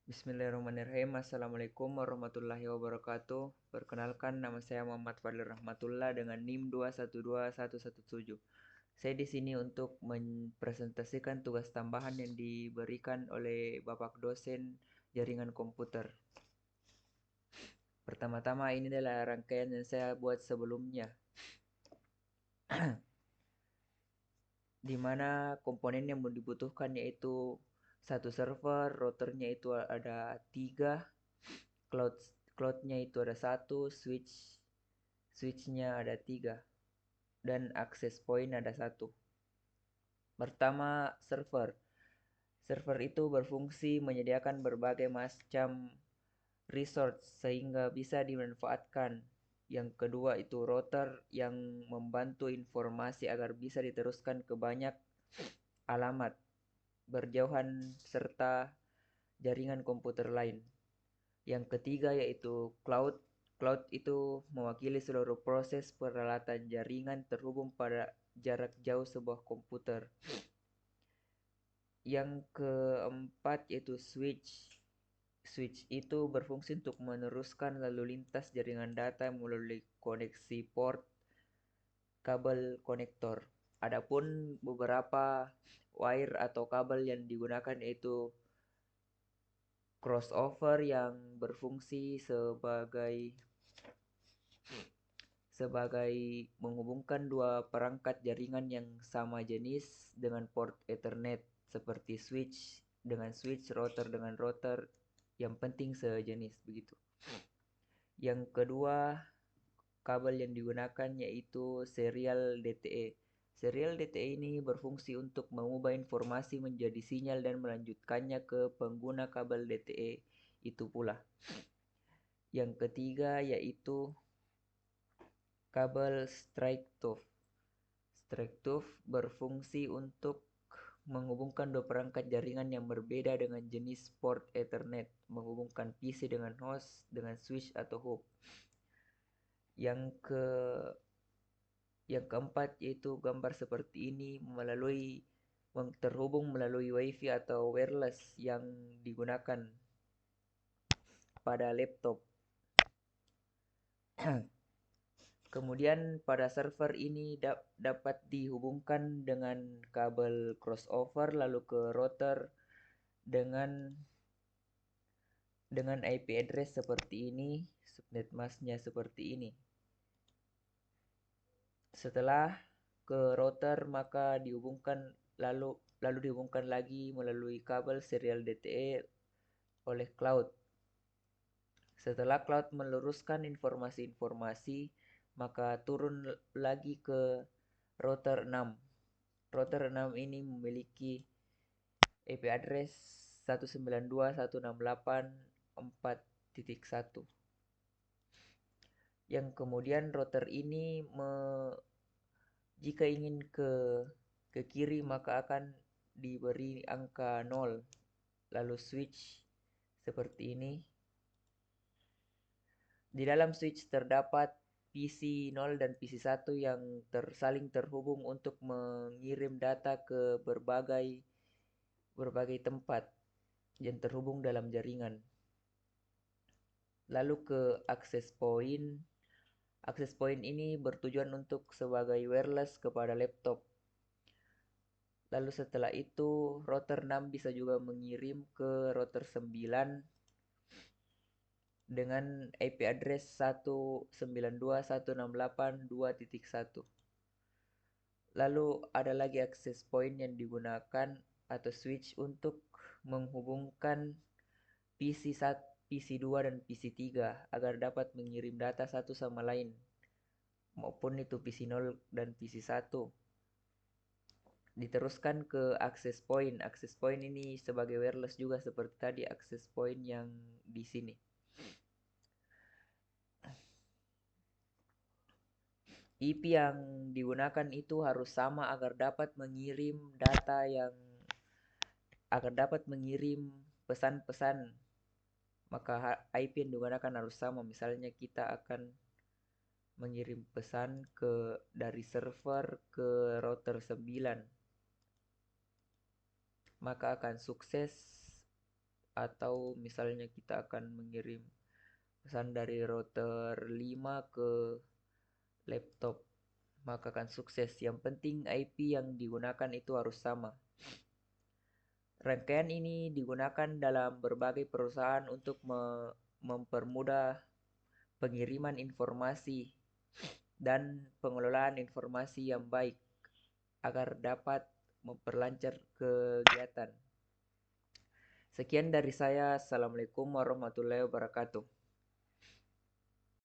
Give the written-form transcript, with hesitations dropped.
Bismillahirrahmanirrahim. Assalamualaikum warahmatullahi wabarakatuh. Perkenalkan, nama saya Muhammad Fadil Rahmatullah dengan NIM 212117. Saya di sini untuk mempresentasikan tugas tambahan yang diberikan oleh Bapak dosen jaringan komputer. Pertama-tama ini adalah rangkaian yang saya buat sebelumnya, di mana komponen yang dibutuhkan yaitu satu server, routernya itu ada tiga, cloud cloudnya itu ada satu, switchnya ada tiga, dan access point ada satu. Pertama, server. Server itu berfungsi menyediakan berbagai macam resource sehingga bisa dimanfaatkan. Yang kedua itu router yang membantu informasi agar bisa diteruskan ke banyak alamat berjauhan serta jaringan komputer lain. Yang ketiga yaitu cloud. Cloud itu mewakili seluruh proses peralatan jaringan terhubung pada jarak jauh sebuah komputer. Yang keempat yaitu switch. Switch itu berfungsi untuk meneruskan lalu lintas jaringan data melalui koneksi port kabel konektor. Adapun beberapa wire atau kabel yang digunakan yaitu crossover yang berfungsi sebagai menghubungkan dua perangkat jaringan yang sama jenis dengan port Ethernet seperti switch dengan switch, router dengan router, yang penting sejenis begitu. Yang kedua, kabel yang digunakan yaitu serial DTE. Serial DTE ini berfungsi untuk mengubah informasi menjadi sinyal dan melanjutkannya ke pengguna kabel DTE itu pula. Yang ketiga yaitu kabel straight tooth. Straight tooth berfungsi untuk menghubungkan dua perangkat jaringan yang berbeda dengan jenis port Ethernet, menghubungkan PC dengan host, dengan switch atau hub. Yang ke Yang keempat yaitu gambar seperti ini terhubung melalui WiFi atau wireless yang digunakan pada laptop. Kemudian pada server ini dapat dihubungkan dengan kabel crossover lalu ke router dengan IP address seperti ini, subnet masknya seperti ini. Setelah ke router maka lalu dihubungkan lagi melalui kabel serial DTE oleh cloud. Setelah cloud meluruskan informasi-informasi, maka turun lagi ke router 6. Router 6 ini memiliki IP address 192.168.4.1. Yang kemudian router ini jika ingin ke kiri maka akan diberi angka 0. Lalu switch seperti ini. Di dalam switch terdapat PC 0 dan PC 1 yang saling terhubung untuk mengirim data ke berbagai tempat yang terhubung dalam jaringan. Lalu ke access point. Access point ini bertujuan untuk sebagai wireless kepada laptop. Lalu setelah itu router 6 bisa juga mengirim ke router 9 dengan IP address 192.168.2.1. Lalu ada lagi access point yang digunakan atau switch untuk menghubungkan PC 2 dan PC 3 agar dapat mengirim data satu sama lain, maupun itu PC 0 dan PC 1. Diteruskan ke access point. Access point ini sebagai wireless juga seperti tadi access point yang di sini. IP yang digunakan itu harus sama agar dapat mengirim pesan-pesan. Maka IP yang digunakan harus sama. Misalnya kita akan mengirim pesan dari server ke router 9. Maka akan sukses atau misalnya kita akan mengirim pesan dari router 5 ke laptop, maka akan sukses. Yang penting IP yang digunakan itu harus sama. Rangkaian ini digunakan dalam berbagai perusahaan untuk mempermudah pengiriman informasi dan pengelolaan informasi yang baik agar dapat memperlancar kegiatan. Sekian dari saya. Assalamualaikum warahmatullahi wabarakatuh.